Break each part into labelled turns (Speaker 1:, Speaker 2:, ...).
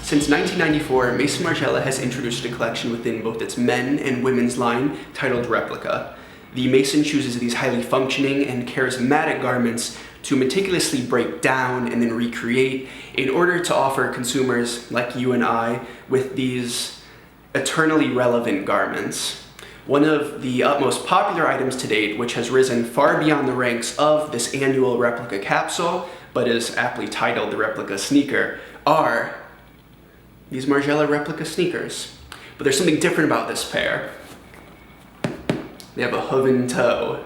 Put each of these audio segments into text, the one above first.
Speaker 1: Since 1994, Maison Margiela has introduced a collection within both its men and women's line titled Replica. The Maison chooses these highly functioning and charismatic garments to meticulously break down and then recreate in order to offer consumers like you and I with these eternally relevant garments. One of the utmost popular items to date, which has risen far beyond the ranks of this annual Replica capsule, but is aptly titled the Replica sneaker, are these Margiela Replica sneakers. But there's something different about this pair. They have a hoof and toe.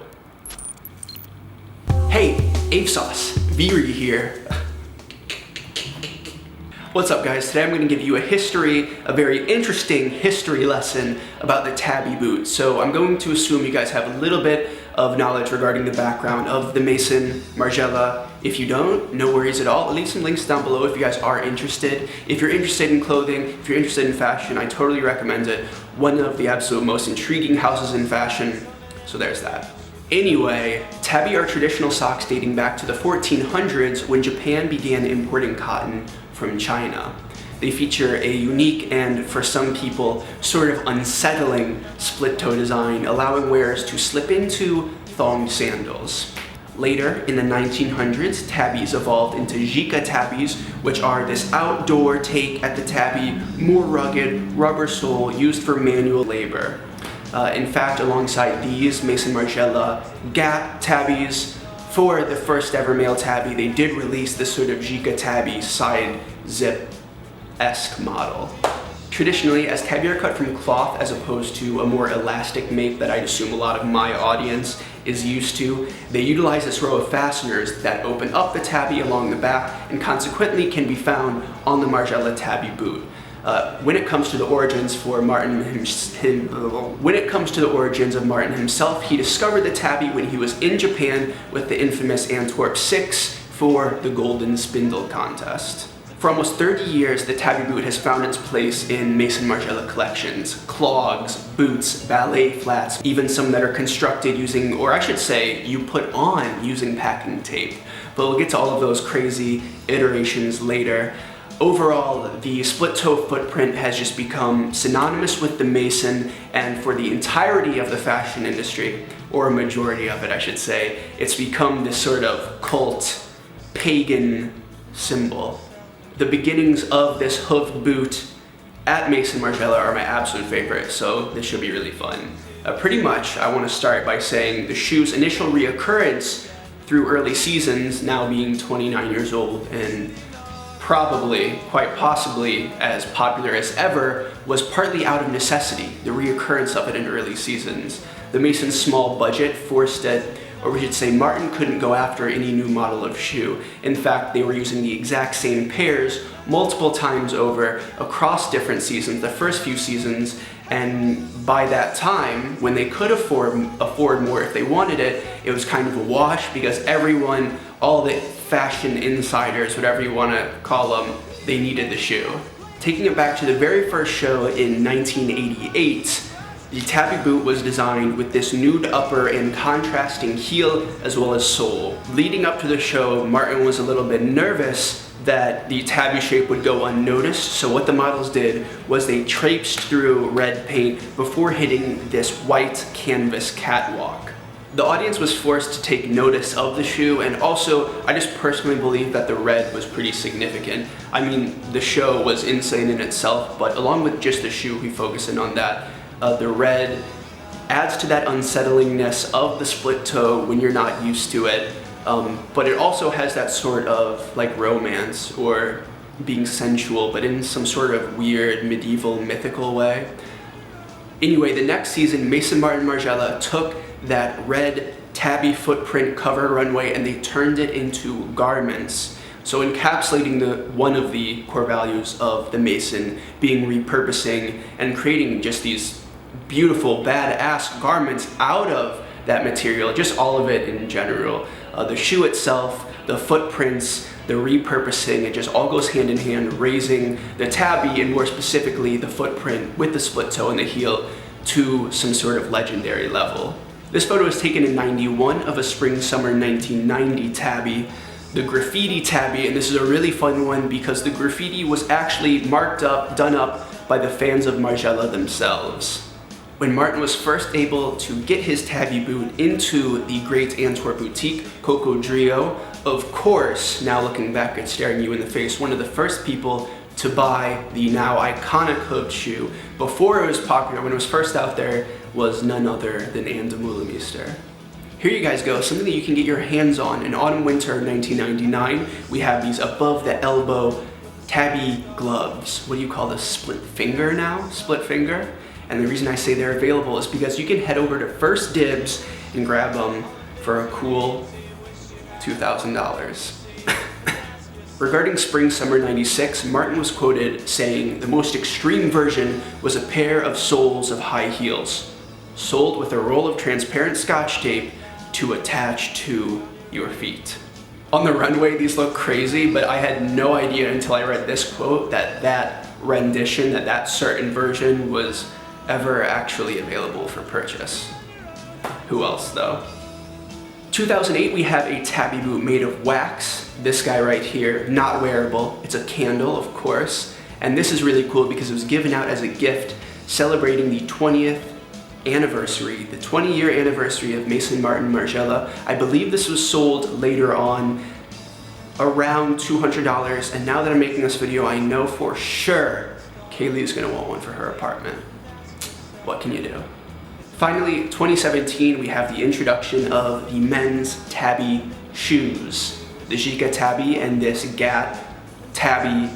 Speaker 1: Hey, AveSauce, Viri here. What's up guys? Today I'm going to give you a very interesting history lesson about the Tabby boot. So I'm going to assume you guys have a little bit of knowledge regarding the background of the Maison Margiela. If you don't, no worries at all. I'll leave some links down below if you guys are interested. If you're interested in clothing, if you're interested in fashion, I totally recommend it. One of the absolute most intriguing houses in fashion. So there's that. Anyway, Tabby are traditional socks dating back to the 1400s when Japan began importing cotton from China. They feature a unique and, for some people, sort of unsettling split-toe design, allowing wearers to slip into thong sandals. Later, in the 1900s, tabbies evolved into Jika tabbies, which are this outdoor take at the tabby, more rugged, rubber sole used for manual labor. In fact, alongside these Maison Margiela Gap tabbies, for the first ever male tabby, they did release this sort of Jika tabby side zip-esque model. Traditionally, as tabby are cut from cloth as opposed to a more elastic make that I'd assume a lot of my audience is used to, they utilize this row of fasteners that open up the tabby along the back and consequently can be found on the Margiela tabby boot. When it comes to the origins of Martin himself, he discovered the tabby when he was in Japan with the infamous Antwerp 6 for the Golden Spindle contest. For almost 30 years, the tabby boot has found its place in Maison Margiela collections. Clogs, boots, ballet flats, even some that are constructed using, or I should say, you put on using packing tape. But we'll get to all of those crazy iterations later. Overall, the split-toe footprint has just become synonymous with the Maison, and for the entirety of the fashion industry, or a majority of it I should say, it's become this sort of cult, pagan symbol. The beginnings of this hoofed boot at Maison Margiela are my absolute favorite, so this should be really fun. Pretty much, I want to start by saying the shoe's initial reoccurrence through early seasons, now being 29 years old and probably, quite possibly, as popular as ever, was partly out of necessity, the reoccurrence of it in early seasons. The Maison's small budget forced it, or we should say Martin couldn't go after any new model of shoe. In fact, they were using the exact same pairs multiple times over across different seasons, the first few seasons, and by that time, when they could afford more if they wanted it, it was kind of a wash because everyone, all the fashion insiders, whatever you want to call them, they needed the shoe. Taking it back to the very first show in 1988, the tabby boot was designed with this nude upper and contrasting heel as well as sole. Leading up to the show, Martin was a little bit nervous that the tabby shape would go unnoticed, so what the models did was they traipsed through red paint before hitting this white canvas catwalk. The audience was forced to take notice of the shoe, and also I just personally believe that the red was pretty significant. I mean, the show was insane in itself, but along with just the shoe, we focus in on that. The red adds to that unsettlingness of the split toe when you're not used to it, but it also has that sort of like romance or being sensual, but in some sort of weird medieval mythical way. Anyway, the next season, Maison Margiela took that red tabby footprint cover runway and they turned it into garments. So encapsulating one of the core values of the Maison being repurposing and creating just these beautiful, badass garments out of that material, just all of it in general. The shoe itself, the footprints, the repurposing, it just all goes hand in hand, raising the tabby and more specifically the footprint with the split toe and the heel to some sort of legendary level. This photo was taken in '91 of a spring-summer 1990 tabby. the graffiti tabby, and this is a really fun one because the graffiti was actually marked up, done up by the fans of Margiela themselves. When Martin was first able to get his tabby boot into the great Antwerp boutique, Cocodrio, of course, now looking back at staring you in the face, one of the first people to buy the now iconic hood shoe before it was popular, when it was first out there, was none other than Anne de Meulemeester. Here you guys go, something that you can get your hands on in autumn-winter 1999. We have these above the elbow tabby gloves. What do you call this, split finger now? Split finger? And the reason I say they're available is because you can head over to First Dibs and grab them for a cool $2,000. Regarding spring-summer 96, Martin was quoted saying the most extreme version was a pair of soles of high heels, sold with a roll of transparent scotch tape to attach to your feet. On the runway, these look crazy, but I had no idea until I read this quote that that rendition, that certain version was ever actually available for purchase. Who else though? 2008, we have a tabby boot made of wax. This guy right here, not wearable. It's a candle, of course. And this is really cool because it was given out as a gift celebrating the 20th anniversary, the 20-year anniversary of Maison Martin Margiela. I believe this was sold later on around $200, and now that I'm making this video, I know for sure Kaylee's gonna want one for her apartment. What can you do? Finally, 2017, we have the introduction of the men's tabby shoes. The Giga Tabby and this Gat Tabby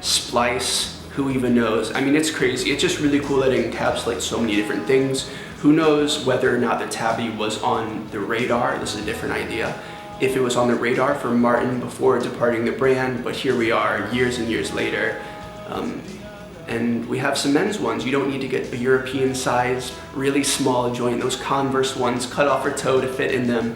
Speaker 1: Splice. Who even knows? I mean, it's crazy. It's just really cool that it encapsulates so many different things. Who knows whether or not the tabby was on the radar? This is a different idea. If it was on the radar for Martin before departing the brand, but here we are years and years later. And we have some men's ones. You don't need to get a European size, really small joint, those Converse ones, cut off your toe to fit in them.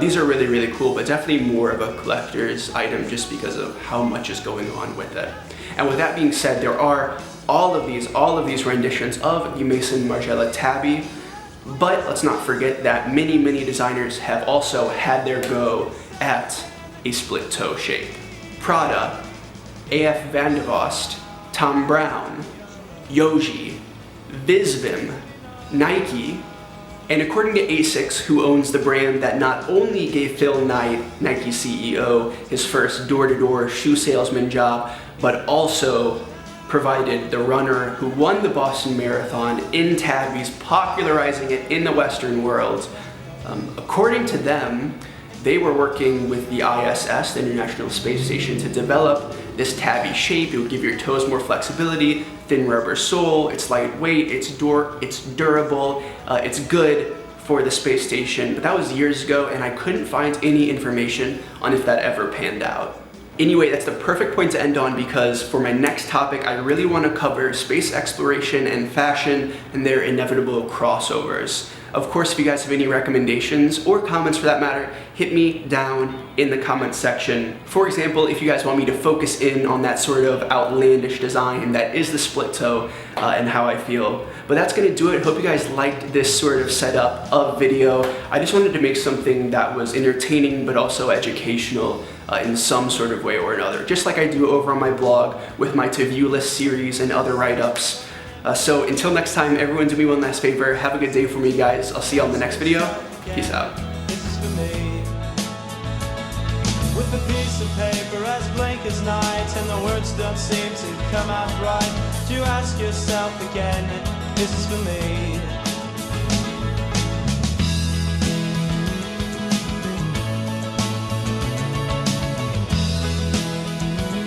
Speaker 1: These are really, really cool, but definitely more of a collector's item just because of how much is going on with it. And with that being said, there are all of these renditions of the Maison Margiela tabby, but let's not forget that many, many designers have also had their go at a split toe shape. Prada, A.F. Van de Vost, Tom Brown, Yohji, Visvim, Nike, and according to ASICS, who owns the brand that not only gave Phil Knight, Nike CEO, his first door-to-door shoe salesman job, but also provided the runner who won the Boston Marathon in tabbies, popularizing it in the Western world. According to them, they were working with the ISS, the International Space Station, to develop this tabby shape. It would give your toes more flexibility, thin rubber sole, it's lightweight, it's durable, it's good for the space station. But that was years ago, and I couldn't find any information on if that ever panned out. Anyway, that's the perfect point to end on because for my next topic, I really want to cover space exploration and fashion and their inevitable crossovers. Of course, if you guys have any recommendations or comments for that matter, hit me down in the comments section. For example, if you guys want me to focus in on that sort of outlandish design that is the split toe and how I feel. But that's gonna do it. Hope you guys liked this sort of setup of video. I just wanted to make something that was entertaining but also educational in some sort of way or another, just like I do over on my blog with my to-view list series and other write-ups. So until next time, everyone do me one last favor. Have a good day for me, guys. I'll see you on the next video. Peace out.
Speaker 2: This is for me. With a piece of paper as blank as night, and the words don't seem to come out right. Do you ask yourself again, this is for me?